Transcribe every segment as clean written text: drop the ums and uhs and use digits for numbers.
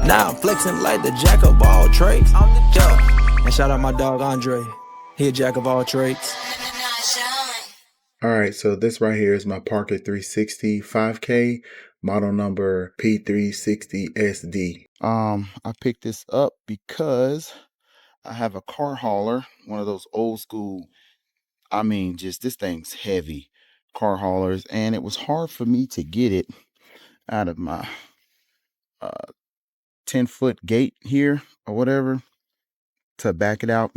Now I'm flexing like the jack of all trades. Yeah. And shout out my dog Andre. He a jack of all trades. All right, so this right here is my Parkit 360 5K, model number P360SD. I picked this up because I have a car hauler, one of those old school, I mean, just this thing's heavy car haulers, and it was hard for me to get it out of my 10-foot gate here or whatever to back it out,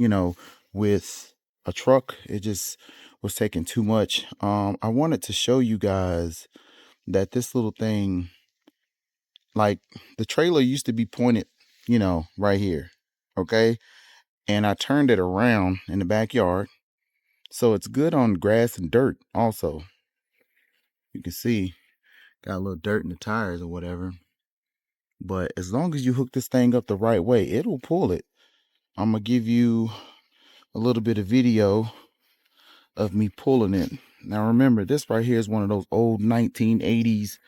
with a truck. It just was taking too much. I wanted to show you guys that this little thing, like the trailer used to be pointed, right here. Okay. And I turned it around in the backyard. So it's good on grass and dirt also. You can see got a little dirt in the tires or whatever. But as long as you hook this thing up the right way, it'll pull it. I'm going to give you a little bit of video of me pulling it. Now remember, this right here is one of those old 1980s,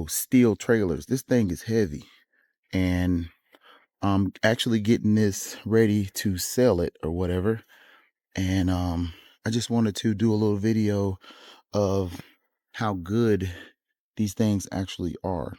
steel trailers. This thing is heavy. And I'm actually getting this ready to sell it or whatever. And I just wanted to do a little video of how good these things actually are.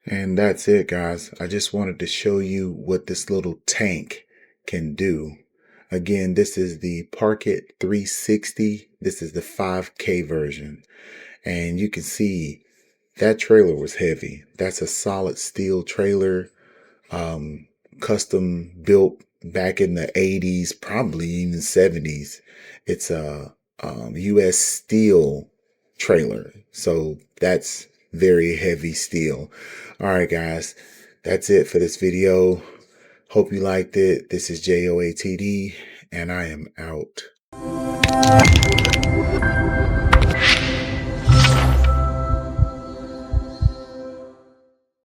And that's it, guys. I just wanted to show you what this little tank can do. Again, this is the Parkit 360. This is the 5K version. And you can see that trailer was heavy. That's a solid steel trailer, custom built back in the 80s, probably even 70s. It's a US steel trailer. So that's very heavy steel. All right, guys, that's it for this video. Hope you liked it. This is JOATD, and I am out.